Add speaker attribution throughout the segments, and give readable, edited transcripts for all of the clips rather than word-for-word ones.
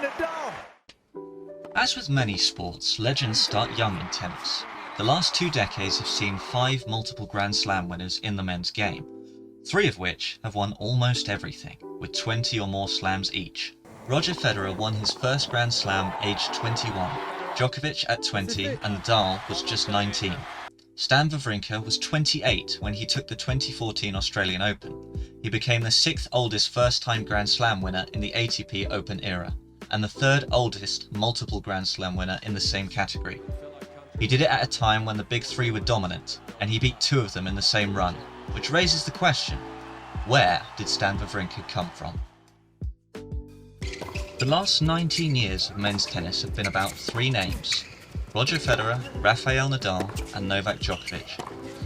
Speaker 1: Nadal.
Speaker 2: As with many sports, legends start young in tennis. The last 2 decades have seen 5 multiple Grand Slam winners in the men's game, 3 of which have won almost everything, with 20 or more slams each. Roger Federer won his first Grand Slam aged 21, Djokovic at 20 and Nadal was just 19. Stan Wawrinka was 28 when he took the 2014 Australian Open. He became the 6th oldest first-time Grand Slam winner in the ATP Open era, and the 3rd oldest multiple Grand Slam winner in the same category. He did it at a time when the big 3 were dominant, and he beat 2 of them in the same run, which raises the question, where did Stan Wawrinka come from? The last 19 years of men's tennis have been about 3 names: Roger Federer, Rafael Nadal and Novak Djokovic.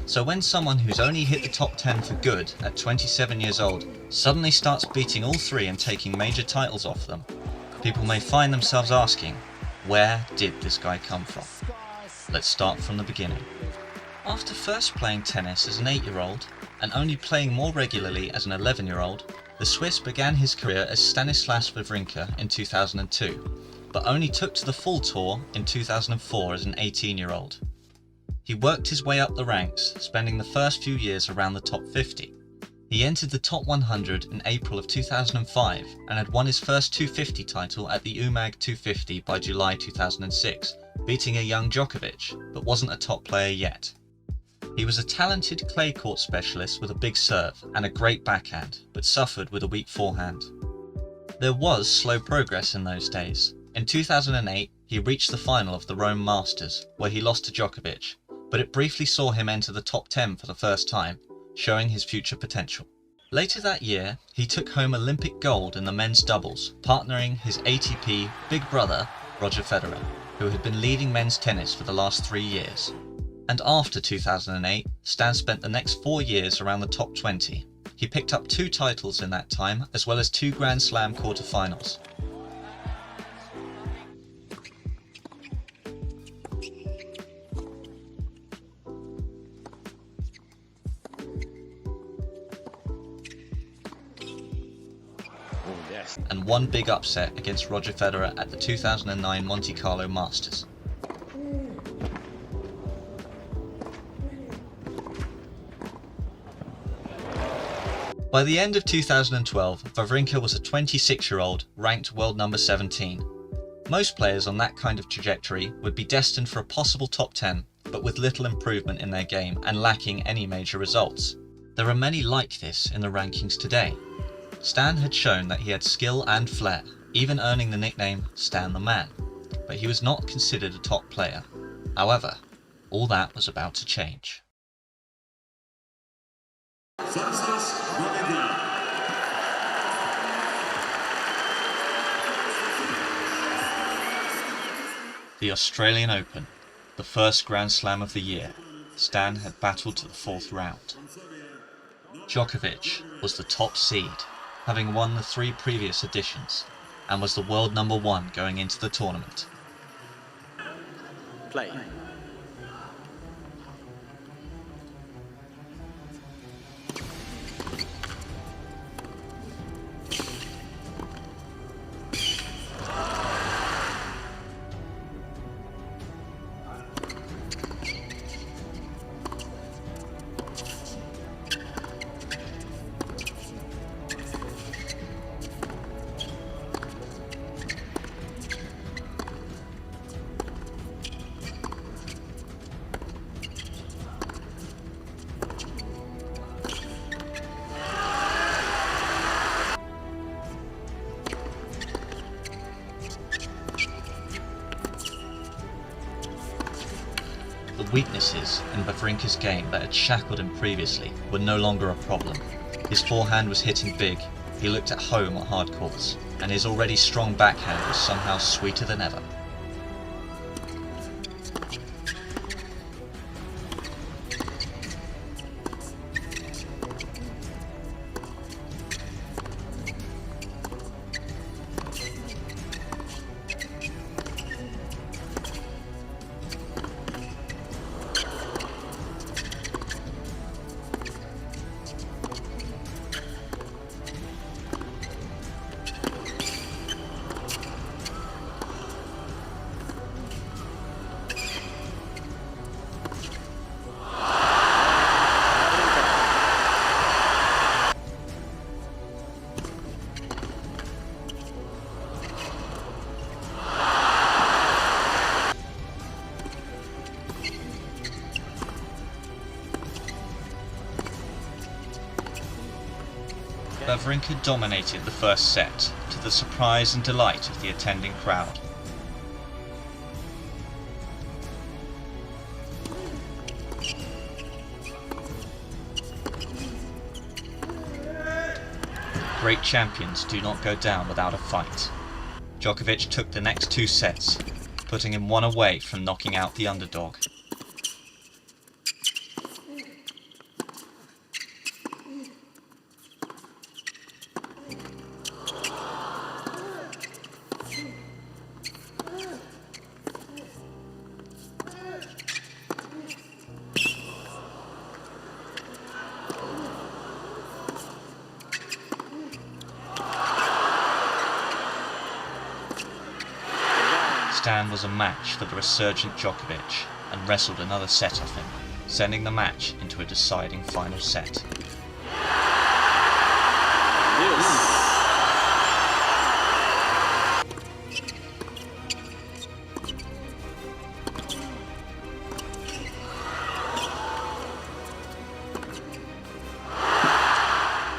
Speaker 2: So when someone who's only hit the top 10 for good at 27 years old suddenly starts beating all 3 and taking major titles off them, people may find themselves asking, where did this guy come from? Let's start from the beginning. After first playing tennis as an 8-year-old and only playing more regularly as an 11-year-old, the Swiss began his career as Stanislas Wawrinka in 2002, but only took to the full tour in 2004 as an 18-year-old. He worked his way up the ranks, spending the first few years around the top 50. He entered the top 100 in April of 2005 and had won his first 250 title at the UMAG 250 by July 2006, beating a young Djokovic, but wasn't a top player yet. He was a talented clay court specialist with a big serve and a great backhand, but suffered with a weak forehand. There was slow progress in those days. In 2008, he reached the final of the Rome Masters, where he lost to Djokovic, but it briefly saw him enter the top 10 for the first time, showing his future potential. Later that year, he took home Olympic gold in the men's doubles, partnering his ATP big brother, Roger Federer, who had been leading men's tennis for the last 3 years. And after 2008, Stan spent the next 4 years around the top 20. He picked up 2 titles in that time, as well as 2 Grand Slam quarterfinals. And 1 big upset against Roger Federer at the 2009 Monte Carlo Masters. By the end of 2012, Wawrinka was a 26-year-old ranked world number 17. Most players on that kind of trajectory would be destined for a possible top 10, but with little improvement in their game and lacking any major results. There are many like this in the rankings today. Stan had shown that he had skill and flair, even earning the nickname Stan the Man, but he was not considered a top player. However, all that was about to change. The Australian Open, the first Grand Slam of the year, Stan had battled to the 4th round. Djokovic was the top seed, having won the 3 previous editions, and was the world number 1 going into the tournament.
Speaker 3: Play.
Speaker 2: The weaknesses in Wawrinka's game that had shackled him previously were no longer a problem. His forehand was hitting big, he looked at home on hard courts, and his already strong backhand was somehow sweeter than ever. Wawrinka dominated the first set, to the surprise and delight of the attending crowd. Great champions do not go down without a fight. Djokovic took the next 2 sets, putting him one away from knocking out the underdog. Stan was a match for the resurgent Djokovic and wrestled another set off him, sending the match into a deciding final set.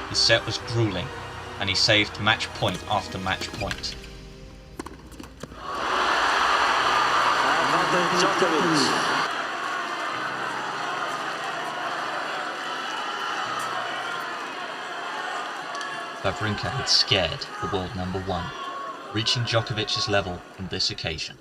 Speaker 2: The set was grueling, and he saved match point after match point. Wawrinka had scared the world #1, reaching Djokovic's level on this occasion.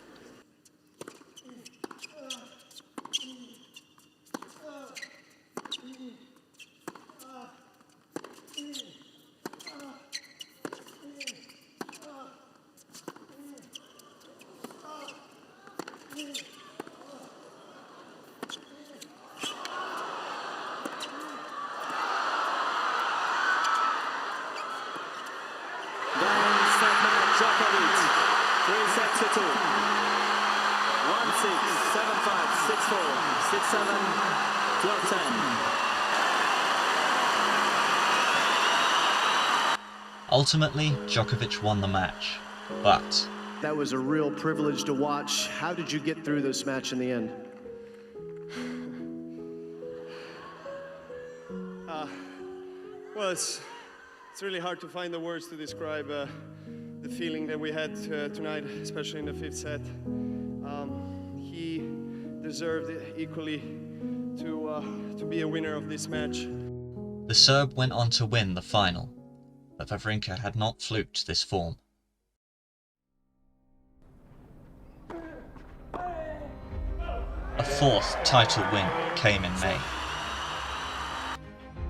Speaker 1: Djokovic, 3 sets to 2. 1-6, 7-5, 6-4, 6-7, 12-10.
Speaker 2: Ultimately, Djokovic won the match, but
Speaker 3: that was a real privilege to watch. How did you get through this match in the end?
Speaker 4: Well, it's really hard to find the words to describe the feeling that we had tonight, especially in the 5th set. He deserved equally to be a winner of this match.
Speaker 2: the Serb went on to win the final, but Wawrinka had not fluked this form. A 4th title win came in May.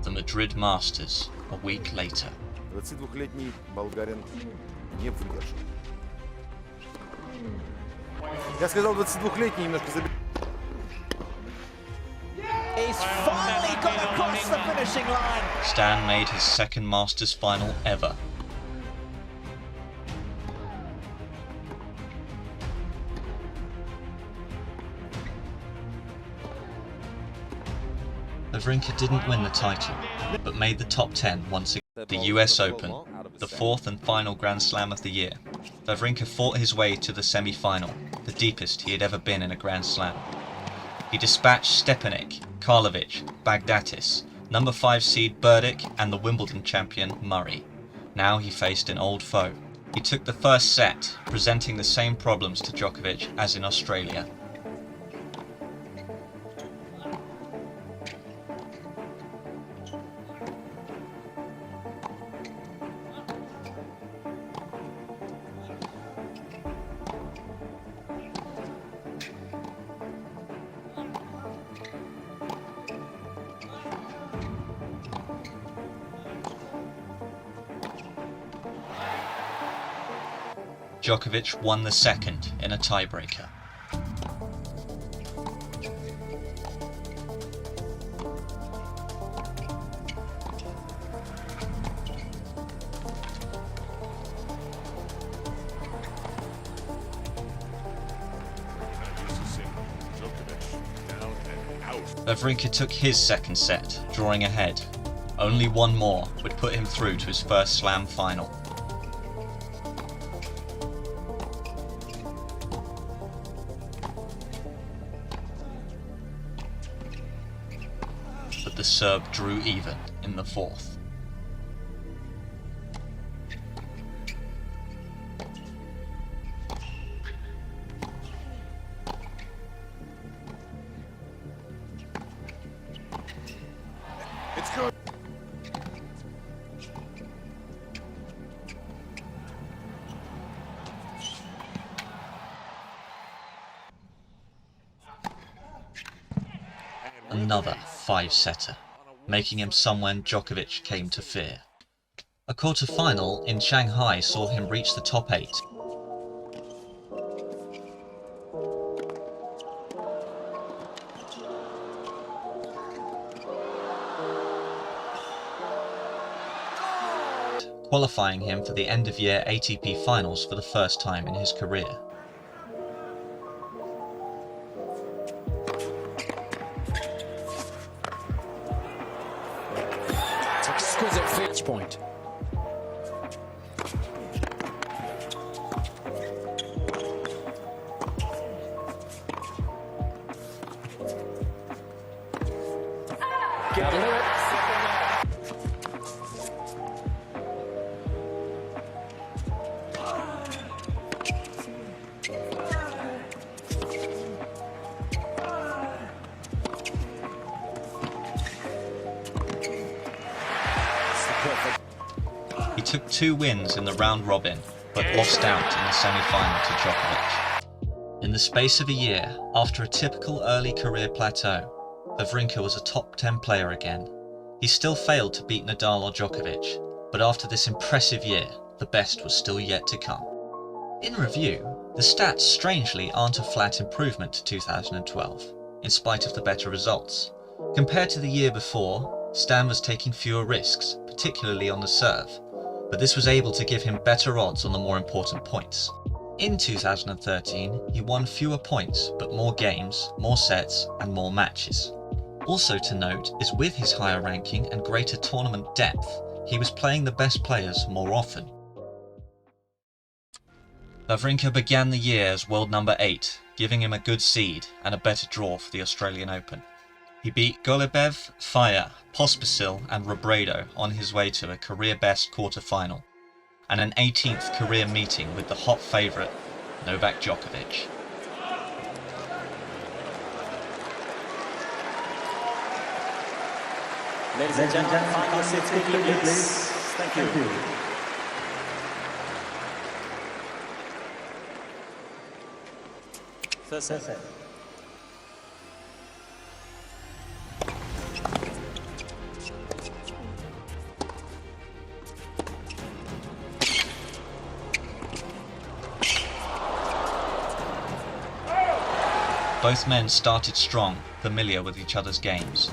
Speaker 2: The Madrid Masters a week later.
Speaker 5: 22-летний болгарин не выдержал. Я сказал 22-летний, немножко забил.
Speaker 1: He's finally got across the finishing line.
Speaker 2: Stan made his 2nd Masters final ever. Wawrinka didn't win the title, but made the top 10 once again. The US Open, the 4th and final Grand Slam of the year. Wawrinka fought his way to the semi-final, the deepest he had ever been in a Grand Slam. He dispatched Stepanek, Karlovic, Baghdatis, number 5 seed Burdick and the Wimbledon champion Murray. Now he faced an old foe. He took the first set, presenting the same problems to Djokovic as in Australia. Djokovic won the 2nd in a tiebreaker. Wawrinka took his 2nd set, drawing ahead. Only one more would put him through to his first Slam final. But the Serb drew even in the 4th. Another 5-setter, making him someone Djokovic came to fear. A quarter-final in Shanghai saw him reach the top 8. Qualifying him for the end-of-year ATP Finals for the first time in his career.
Speaker 6: Exquisite match point.
Speaker 2: He took 2 wins in the round robin, but lost out in the semi-final to Djokovic. In the space of a year, after a typical early career plateau, Wawrinka was a top 10 player again. He still failed to beat Nadal or Djokovic, but after this impressive year, the best was still yet to come. In review, the stats strangely aren't a flat improvement to 2012, in spite of the better results. Compared to the year before, Stan was taking fewer risks, particularly on the serve, but this was able to give him better odds on the more important points. In 2013, he won fewer points, but more games, more sets, and more matches. Also to note is with his higher ranking and greater tournament depth, he was playing the best players more often. Wawrinka began the year as world number 8, giving him a good seed and a better draw for the Australian Open. He beat Golubev, Fire, Pospisil and Robredo on his way to a career-best quarter-final, and an 18th career meeting with the hot favourite, Novak Djokovic.
Speaker 1: Ladies and gentlemen, final seats quickly, please. Thank you. First set.
Speaker 2: Both men started strong, familiar with each other's games.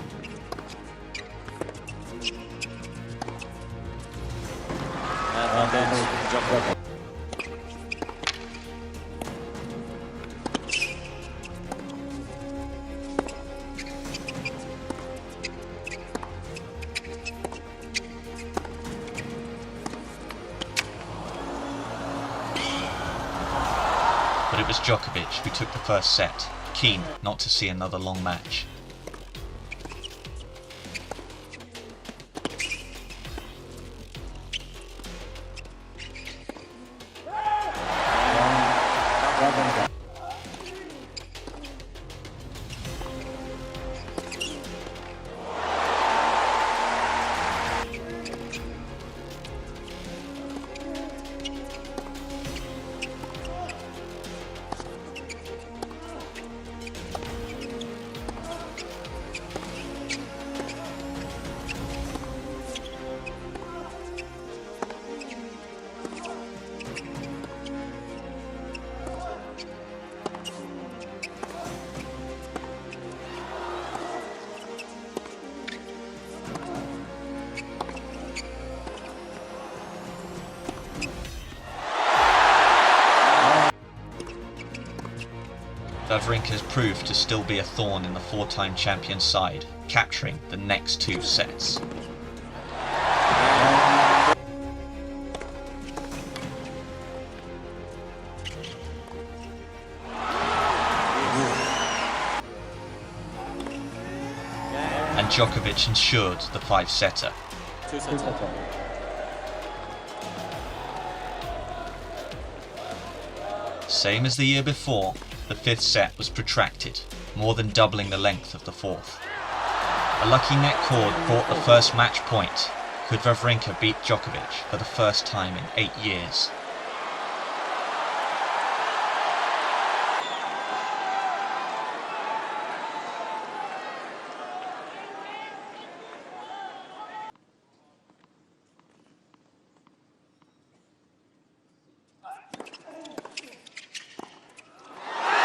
Speaker 2: But it was Djokovic who took the first set, keen not to see another long match. Wawrinka has proved to still be a thorn in the 4-time champion side, capturing the next 2 sets. And Djokovic ensured the 5-setter. Same as the year before, the 5th set was protracted, more than doubling the length of the 4th. A lucky net cord brought the first match point. Could Wawrinka beat Djokovic for the first time in 8 years?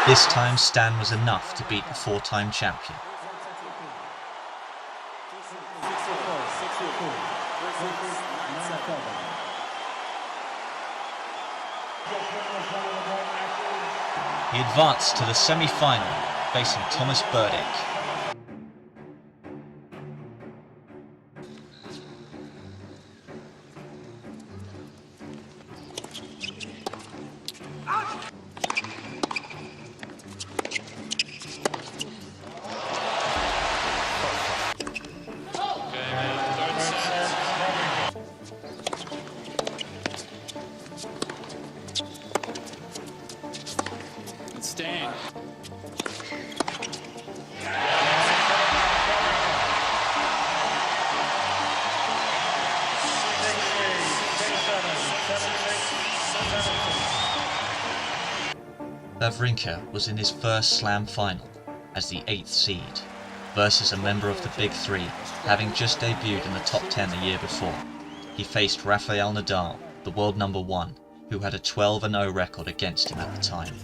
Speaker 2: This time Stan was enough to beat the 4-time champion. He advanced to the semi-final, facing Thomas Berdych.
Speaker 1: Stan.
Speaker 2: Wawrinka was in his first Slam final as the 8th seed versus a member of the Big Three, having just debuted in the top 10 the year before. He faced Rafael Nadal, the world number 1, who had a 12-0 record against him at the time.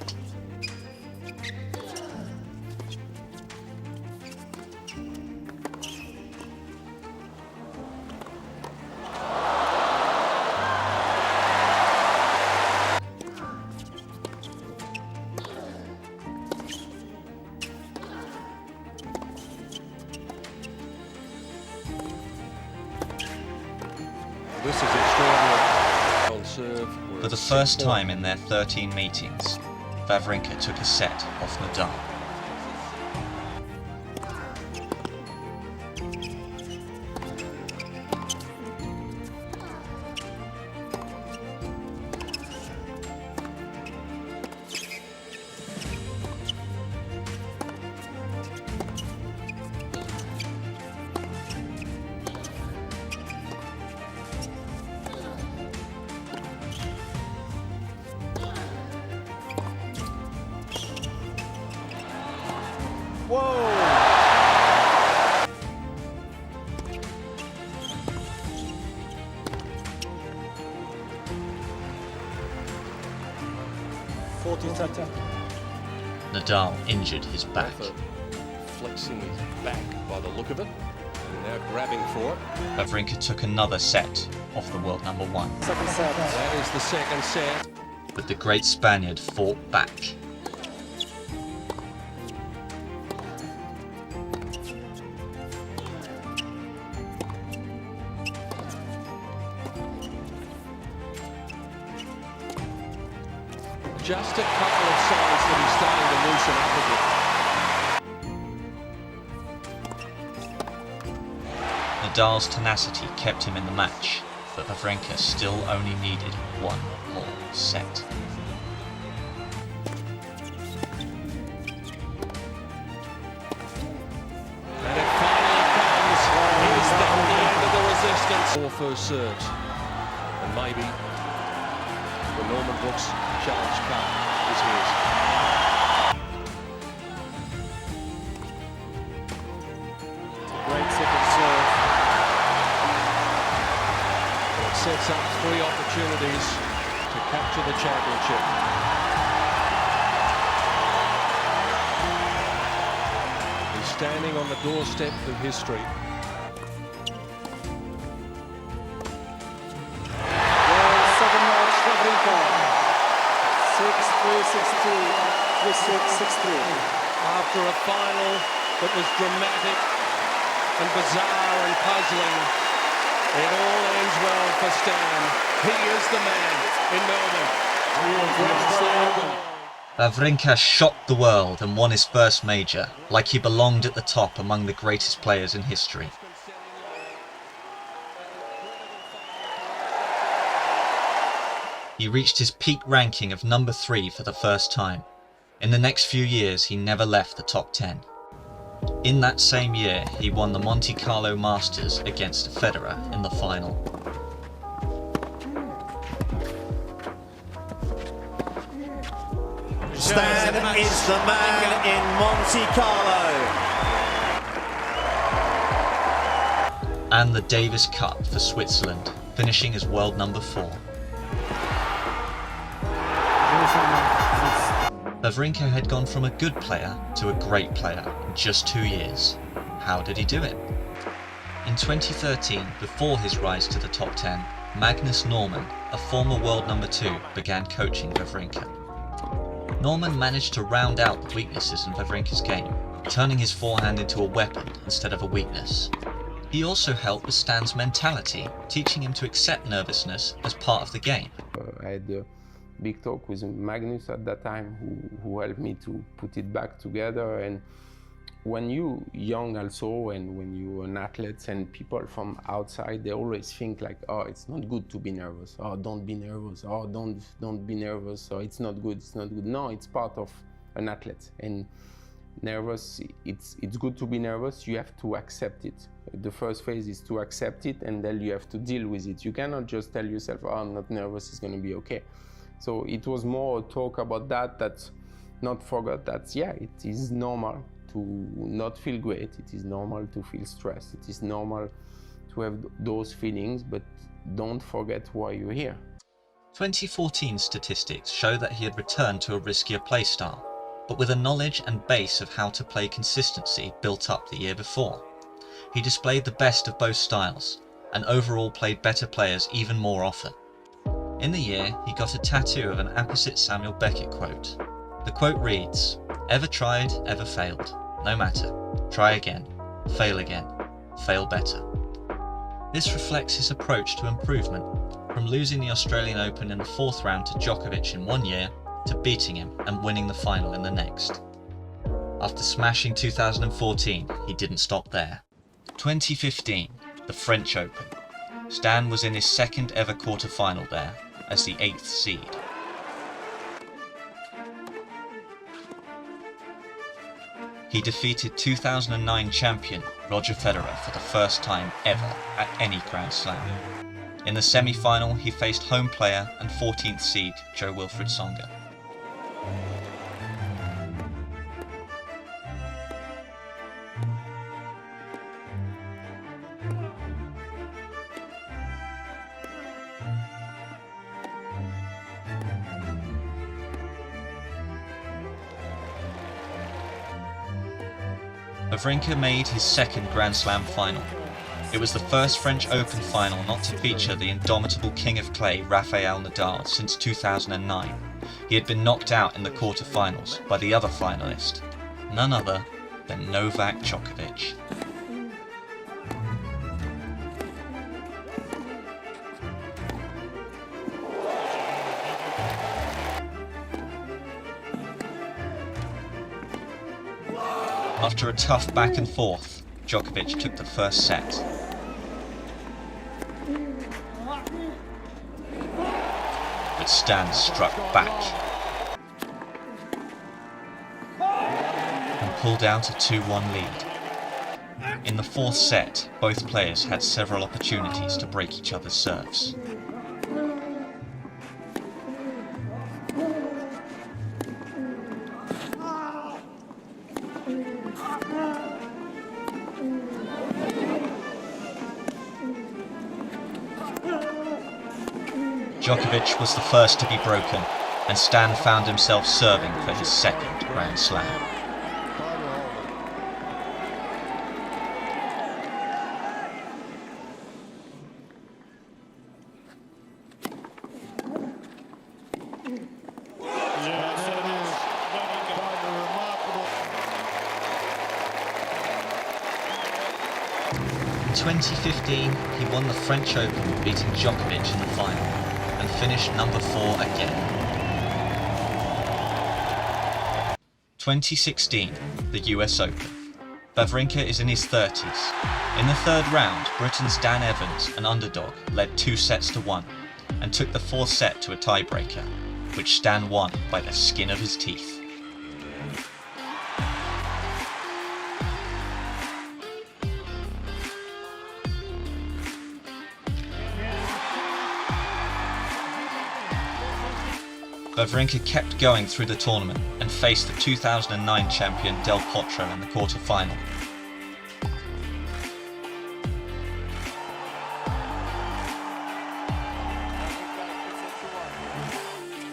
Speaker 7: This is extraordinary. On serve.
Speaker 2: For the first time in their 13 meetings, Wawrinka took a set off Nadal.
Speaker 5: Whoa!
Speaker 2: Nadal injured his back.
Speaker 7: Flexing his back by the look of it. And now grabbing for it.
Speaker 2: Wawrinka took another set off the world number 1,
Speaker 7: That is the second set.
Speaker 2: but the great Spaniard fought back.
Speaker 7: Just a couple of signs that he's starting to loosen up a bit.
Speaker 2: Nadal's tenacity kept him in the match, but Wawrinka still only needed one more set.
Speaker 7: And it finally comes. He's done the end of the resistance. Or first serves. And maybe the Norman Brooks Challenge Cup is his.
Speaker 5: Great second serve.
Speaker 7: It sets up 3 opportunities to capture the championship. He's standing on the doorstep of history.
Speaker 6: Second match, Wawrinka. 6-3, 6-2, 3-6, 6-3.
Speaker 7: After a final that was dramatic and bizarre and puzzling, it all ends well for Stan. He is the man in Melbourne. Grand Slam gold.
Speaker 2: Wawrinka shocked the world and won his first major, like he belonged at the top among the greatest players in history. He reached his peak ranking of number 3 for the first time. In the next few years, he never left the top 10. In that same year, he won the Monte Carlo Masters against Federer in the final.
Speaker 8: Stan is the man in Monte Carlo.
Speaker 2: And the Davis Cup for Switzerland, finishing as world number 4. Wawrinka had gone from a good player to a great player in just 2 years. How did he do it? In 2013, before his rise to the top 10, Magnus Norman, a former world number 2, began coaching Wawrinka. Norman managed to round out the weaknesses in Wawrinka's game, turning his forehand into a weapon instead of a weakness. He also helped with Stan's mentality, teaching him to accept nervousness as part of the game.
Speaker 9: I had a big talk with Magnus at that time, who helped me to put it back together. And when you're young also, and when you're an athlete, and people from outside, they always think like, oh, it's not good to be nervous. Oh, don't be nervous. Oh, don't be nervous. So it's not good. It's not good. No, it's part of an athlete. And nervous, it's good to be nervous. You have to accept it. The first phase is to accept it, and then you have to deal with it. You cannot just tell yourself, oh, I'm not nervous, it's going to be okay. So it was more a talk about that not forget that, yeah, it is normal to not feel great. It is normal to feel stressed. It is normal to have those feelings, but don't forget why you're here.
Speaker 2: 2014 statistics show that he had returned to a riskier play style, but with a knowledge and base of how to play consistency built up the year before. He displayed the best of both styles, and overall played better players even more often. In the year, he got a tattoo of an opposite Samuel Beckett quote. The quote reads, "Ever tried, ever failed. No matter. Try again. Fail again. Fail better." This reflects his approach to improvement, from losing the Australian Open in the 4th round to Djokovic in 1 year, to beating him and winning the final in the next. After smashing 2014, he didn't stop there. 2015, the French Open. Stan was in his 2nd ever quarter-final there, as the 8th seed. He defeated 2009 champion Roger Federer for the first time ever at any Grand Slam. In the semi-final, he faced home player and 14th seed Jo-Wilfried Tsonga. Wawrinka made his 2nd Grand Slam final. It was the first French Open final not to feature the indomitable king of clay Rafael Nadal since 2009. He had been knocked out in the quarter-finals by the other finalist, none other than Novak Djokovic. After a tough back and forth, Djokovic took the first set. But Stan struck back and pulled out a 2-1 lead. In the 4th set, both players had several opportunities to break each other's serves. Djokovic was the first to be broken, and Stan found himself serving for his 2nd Grand Slam. In 2015, he won the French Open, beating Djokovic in the final, and finished number 4 again. 2016, the US Open. Wawrinka is in his 30s. In the 3rd round, Britain's Dan Evans, an underdog, led 2-1 and took the 4th set to a tiebreaker, which Stan won by the skin of his teeth. Wawrinka kept going through the tournament and faced the 2009 champion Del Potro in the quarter-final.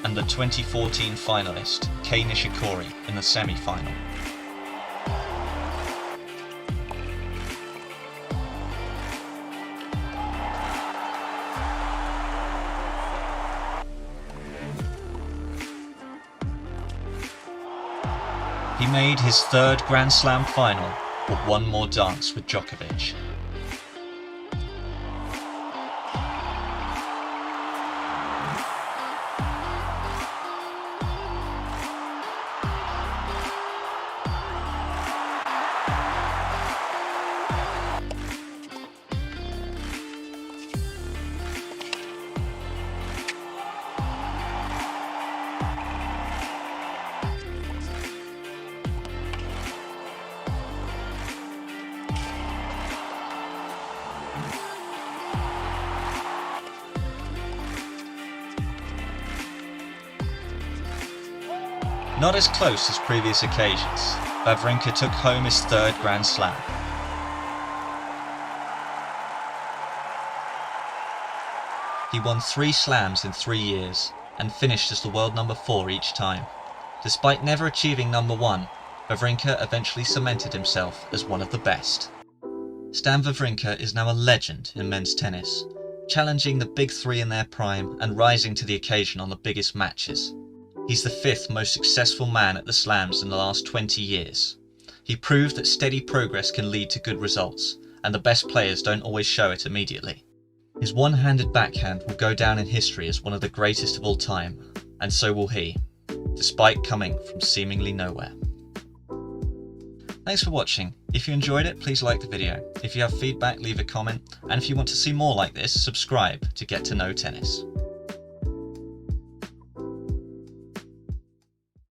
Speaker 2: And the 2014 finalist Kei Nishikori in the semi-final. He made his third Grand Slam final, but one more dance with Djokovic. Not as close as previous occasions, Wawrinka took home his third Grand Slam. He won 3 slams in 3 years and finished as the world number 4 each time. Despite never achieving number 1, Wawrinka eventually cemented himself as one of the best. Stan Wawrinka is now a legend in men's tennis, challenging the big 3 in their prime and rising to the occasion on the biggest matches. He's the 5th most successful man at the slams in the last 20 years. He proved that steady progress can lead to good results, and the best players don't always show it immediately. His one-handed backhand will go down in history as one of the greatest of all time, and so will he, despite coming from seemingly nowhere. Thanks for watching. If you enjoyed it, please like the video. If you have feedback, leave a comment, and if you want to see more like this, subscribe to get to know tennis.